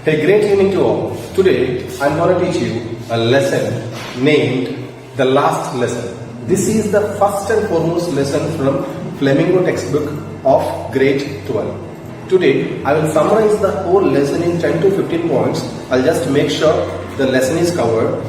Hey, great evening to all. Today, I'm going to teach you a lesson named The Last Lesson. This is the first and foremost lesson from Flamingo textbook of grade 12. Today, I will summarize the whole lesson in 10 to 15 points. I'll just make sure the lesson is covered.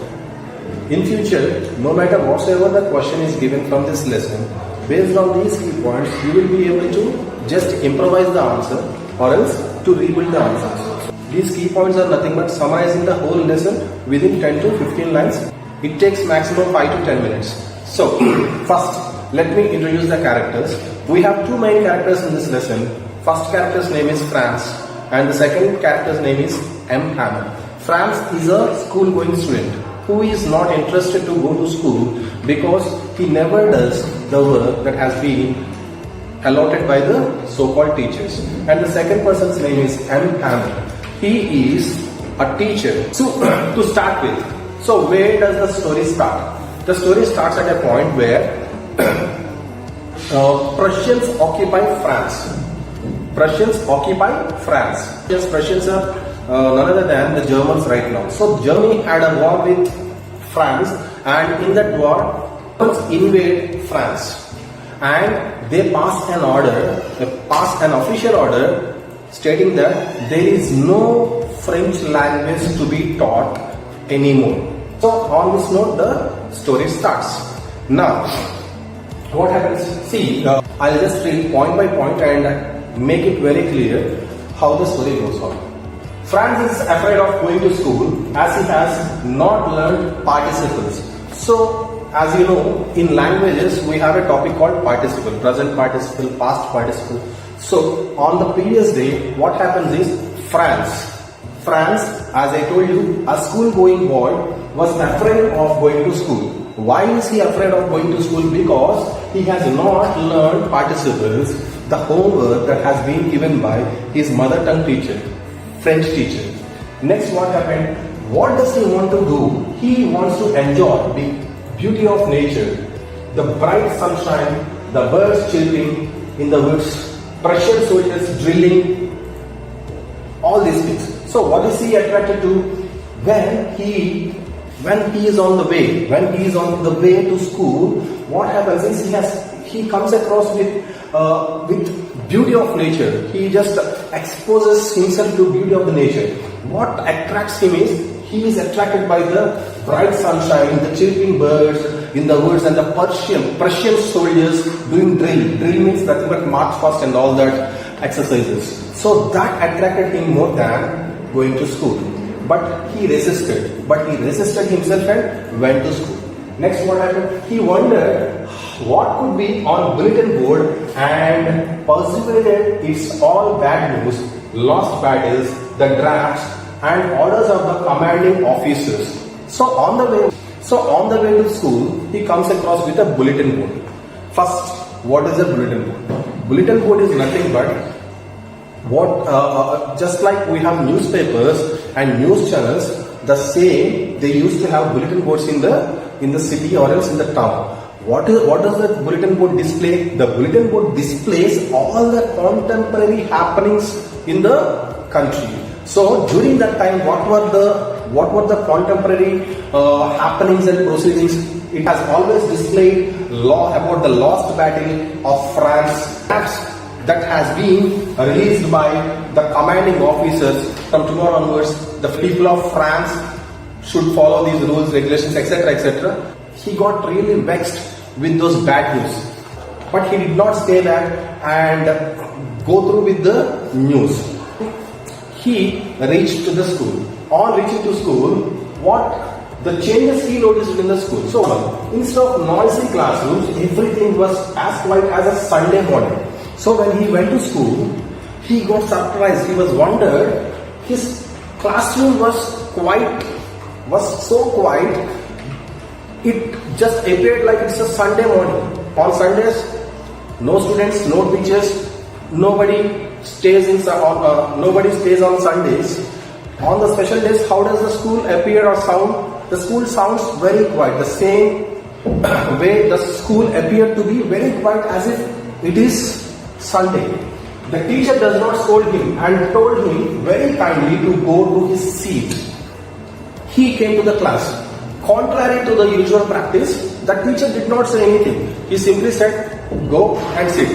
In future, no matter whatsoever the question is given from this lesson, based on these key points, you will be able to just improvise the answer or else to rebuild the answers. These key points are nothing but summarizing the whole lesson within 10 to 15 lines. It takes maximum 5 to 10 minutes. So, first, let me introduce the characters. We have two main characters in this lesson. First character's name is Franz and the second character's name is M. Hammer. Franz is a school-going student who is not interested to go to school because he never does the work that has been allotted by the so-called teachers. And the second person's name is M. Hammer. He is a teacher. So, to start with, so where does the story start? The story starts at a point where Prussians occupy France. Prussians occupy France. Yes, Prussians are none other than the Germans right now. So Germany had a war with France, and in that war, Germans invade France, and they pass an order, an official order, stating that there is no French language to be taught anymore. So on this note, the story starts. Now, what happens? See, I'll just read point by point and make it very clear how the story goes on. Franz is afraid of going to school as he has not learned participles. So, as you know, in languages we have a topic called participle, present participle, past participle. So, on the previous day, what happens is Franz, as I told you, a school-going boy, was afraid of going to school. Why is he afraid of going to school? Because he has not learned participles, the homework that has been given by his mother tongue teacher, French teacher. Next, what happened? What does he want to do? He wants to enjoy the beauty of nature, the bright sunshine, the birds chirping in the woods, Prussian soldiers drilling, all these things. So what is he attracted to? When he is on the way to school, what happens is he comes across with beauty of nature. He just exposes himself to beauty of the nature. What attracts him is he is attracted by the bright sunshine, the chirping birds in the woods, and the Prussian soldiers doing drill. Drill means nothing but march past and all that exercises. So that attracted him more than going to school. But he resisted himself and went to school. Next, what happened? He wondered what could be on bulletin board and persevered it's all bad news, lost battles, the drafts and orders of the commanding officers. So on the way to school, he comes across with a bulletin board. First, what is a bulletin board? Bulletin board is nothing but just like we have newspapers and news channels, the same they used to have bulletin boards in the city or else in the town. What does the bulletin board display? The bulletin board displays all the contemporary happenings in the country. So during that time, what were the contemporary happenings and proceedings? It has always displayed about the lost battle of France that has been released by the commanding officers. From tomorrow onwards, the people of France should follow these rules, regulations, etc., etc. He got really vexed with those bad news, but he did not stay there and go through with the news. He reached to the school. On reaching to school, what the changes he noticed in the school. So instead of noisy classrooms, everything was as quiet as a Sunday morning. So when he went to school, he got surprised. He was wondered. His classroom was so quiet. It just appeared like it's a Sunday morning. On Sundays, no students, no teachers, nobody stays on Sundays. On the special days, how does the school appear or sound? The school sounds very quiet. The same way the school appeared to be very quiet as if it is Sunday. The teacher does not scold him and told him very kindly to go to his seat. He came to the class. Contrary to the usual practice, the teacher did not say anything. He simply said, go and sit.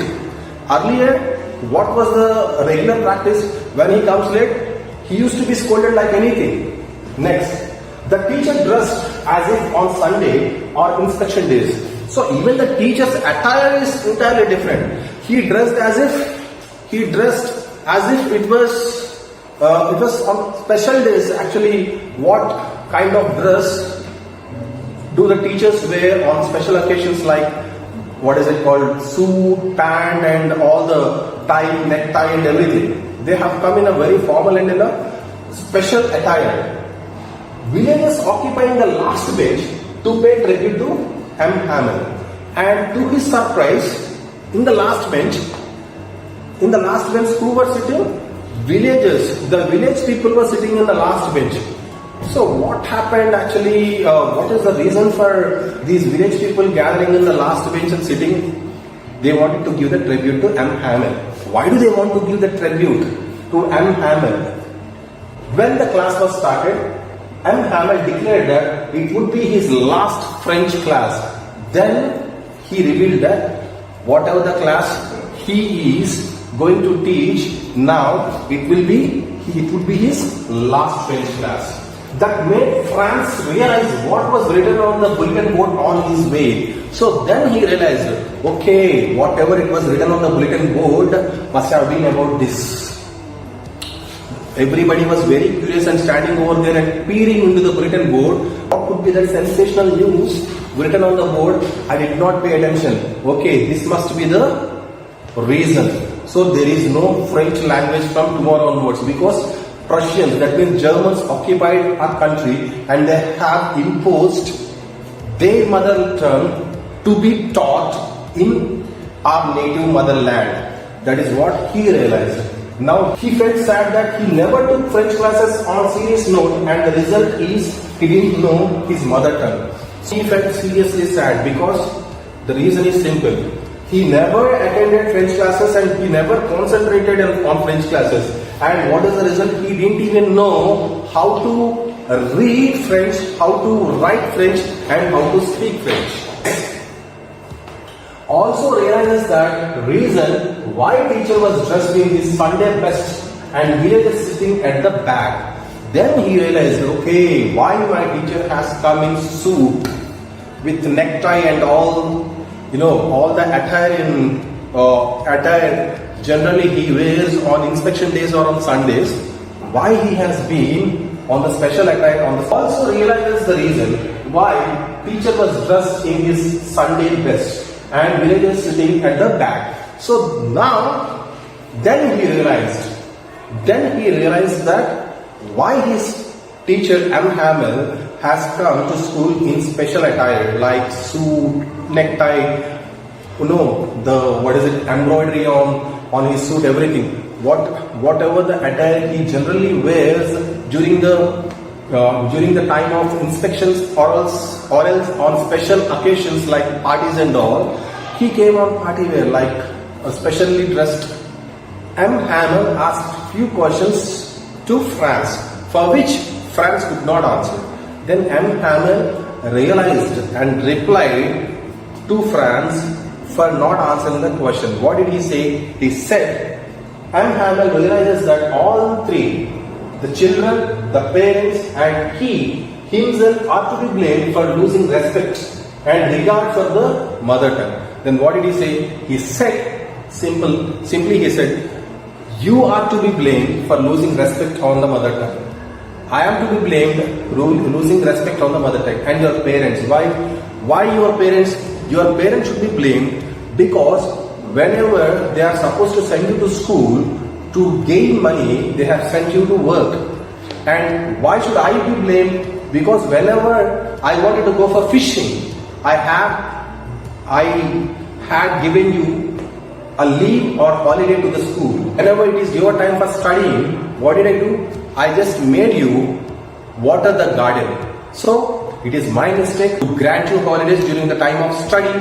Earlier, what was the regular practice? When he comes late, he used to be scolded like anything. Next, the teacher dressed as if on Sunday or inspection days. So even the teacher's attire is entirely different. He dressed as if it was on special days. Actually, what kind of dress do the teachers wear on special occasions, like what is it called, suit, pant and all the tie, necktie and everything? They have come in a very formal and in a special attire. Villagers occupying the last bench to pay tribute to M. Hamel. And to his surprise, in the last bench, who were sitting? Villagers. The village people were sitting in the last bench. So what happened actually? What is the reason for these village people gathering in the last bench and sitting? They wanted to give the tribute to M. Hamel. Why do they want to give the tribute to M. Hamel? When the class was started, M. Hamel declared that it would be his last French class. Then he revealed that whatever the class he is going to teach now, it would be his last French class. That made France realize what was written on the bulletin board on his way. So then he realized, okay, whatever it was written on the bulletin board must have been about this. Everybody was very curious and standing over there and peering into the bulletin board. What could be that sensational news written on the board? I did not pay attention. Okay, this must be the reason. So there is no French language from tomorrow onwards, because Prussians, that means Germans, occupied our country and they have imposed their mother tongue to be taught in our native motherland. That is what he realized. Now he felt sad that he never took French classes on serious note, and the result is he didn't know his mother tongue. So he felt seriously sad because the reason is simple. He never attended French classes and he never concentrated on French classes. And what is the result? He didn't even know how to read French, how to write French and how to speak French. Also realizes that reason why teacher was dressed in his Sunday best and villagers sitting at the back. Then he realized, okay, why my teacher has come in suit with necktie and all, all the attire generally he wears on inspection days or on Sundays. Why he has been on the special attire on the. Also realizes the reason why teacher was dressed in his Sunday best and villagers sitting at the back. So now, then he realized that why his teacher M. Hamel has come to school in special attire like suit, necktie, embroidery on his suit, everything. Whatever the attire he generally wears during the time of inspections or else on special occasions like parties and all, he came on party wear like a specially dressed. M. Hamel asked few questions to France, for which France could not answer. Then M. Hamel realized and replied to France for not answering the question. What did he say? He said, M. Hamel realizes that all three, the children, the parents and he himself are to be blamed for losing respect and regard for the mother tongue. Then what did he say? He said, simply he said, you are to be blamed for losing respect on the mother tongue. I am to be blamed losing respect on the mother tongue. And your parents. Why your parents? Your parents should be blamed because whenever they are supposed to send you to school to gain money, they have sent you to work. And why should I be blamed? Because whenever I wanted to go for fishing, I had given you a leave or holiday to the school. Whenever it is your time for studying, what did I do? I just made you water the garden. So it is my mistake to grant you holidays during the time of study.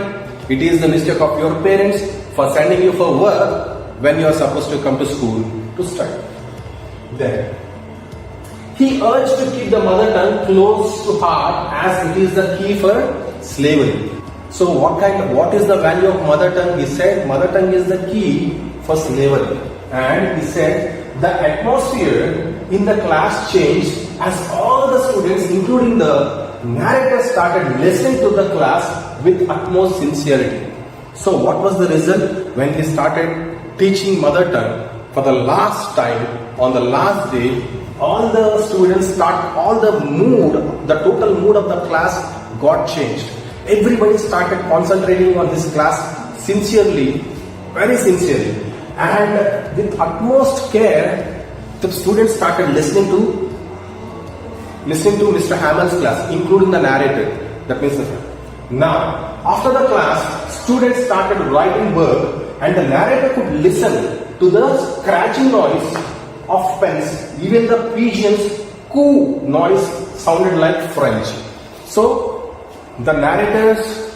It is the mistake of your parents for sending you for work. when you are supposed to come to school to study. Then he urged to keep the mother tongue close to heart as it is the key for slavery. So what is the value of mother tongue? He said mother tongue is the key for slavery. And he said the atmosphere in the class changed as all the students, including the narrator, started listening to the class with utmost sincerity. So what was the result when he started teaching mother tongue for the last time on the last day? All the students the total mood of the class got changed. Everybody started concentrating on this class sincerely, very sincerely, and with utmost care, the students started listening to Mr. Hamel's class, including the narrator. That means now, after the class, students started writing work, and the narrator could listen to the scratching noise of pens. Even the pigeon's coo noise sounded like French. So the narrator's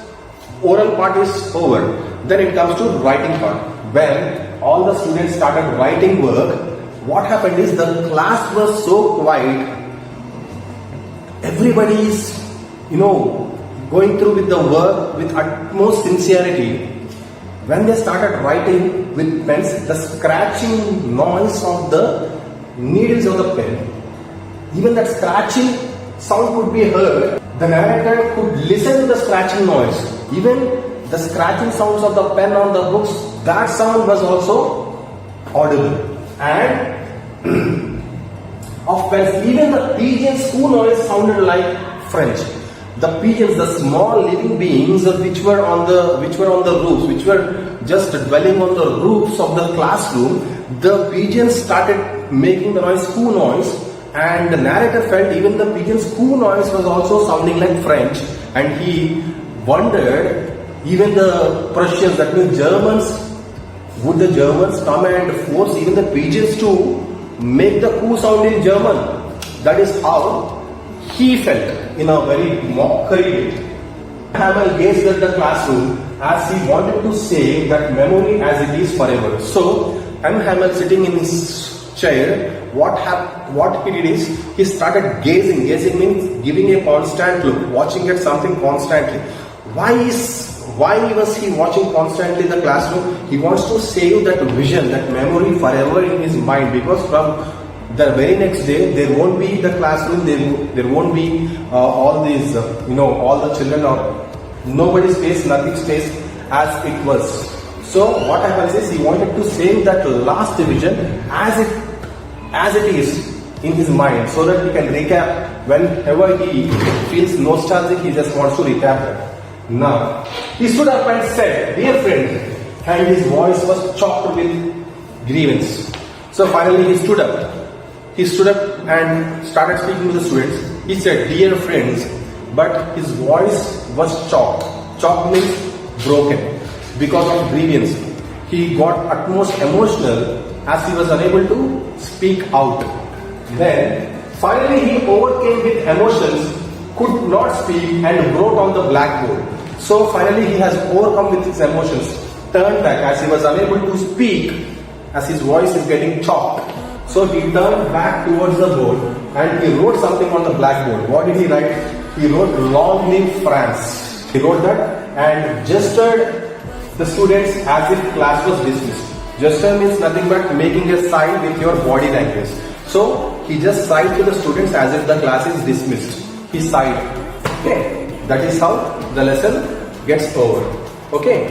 oral part is over. Then it comes to writing part. When all the students started writing work, what happened is the class was so quiet. Everybody is, going through with the work with utmost sincerity. When they started writing with pens, the scratching noise of the needles of the pen, even that scratching sound could be heard. The narrator could listen to the scratching noise. Even the scratching sounds of the pen on the books, that sound was also audible. And of pens, even the pigeon's coo noise sounded like French. The pigeons, the small living beings which were on the roofs, which were just dwelling on the roofs of the classroom, the pigeons started making the noise, coo noise, and the narrator felt even the pigeon's coo noise was also sounding like French, and he wondered, even the Prussians, that means Germans, would the Germans come and force even the pigeons to make the coo sound in German? That is how he felt, in a very mockery way. Hamel gazed at the classroom as he wanted to say that memory as it is forever. So, M. Hamel sitting in his chair, what he did is, he started gazing. Gazing means giving a constant look, watching at something constantly. Why was he watching constantly the classroom? He wants to save that vision, that memory forever in his mind, because from the very next day there won't be the classroom, there won't be all these, all the children, or nobody stays, nothing stays as it was. So what happens is, he wanted to save that last vision as it is in his mind, so that he can recap whenever he feels nostalgic. He just wants to recap that. Now he stood up and said, "Dear friend," and his voice was choked with grievance. So finally he stood up. He stood up and started speaking to the students. He said, "Dear friends," but his voice was choked. Choked means broken because of grievance. He got utmost emotional as he was unable to speak out. Then finally he overcame with emotions, could not speak, and wrote on the blackboard. So finally he has overcome with his emotions, turned back as he was unable to speak, as his voice is getting choked. So he turned back towards the board and he wrote something on the blackboard. What did he write? He wrote, "Long live France." He wrote that and gestured the students as if class was dismissed. Gesture means nothing but making a sign with your body language. So he just sighed to the students as if the class is dismissed. He sighed. Okay, that is how the lesson gets over. Okay.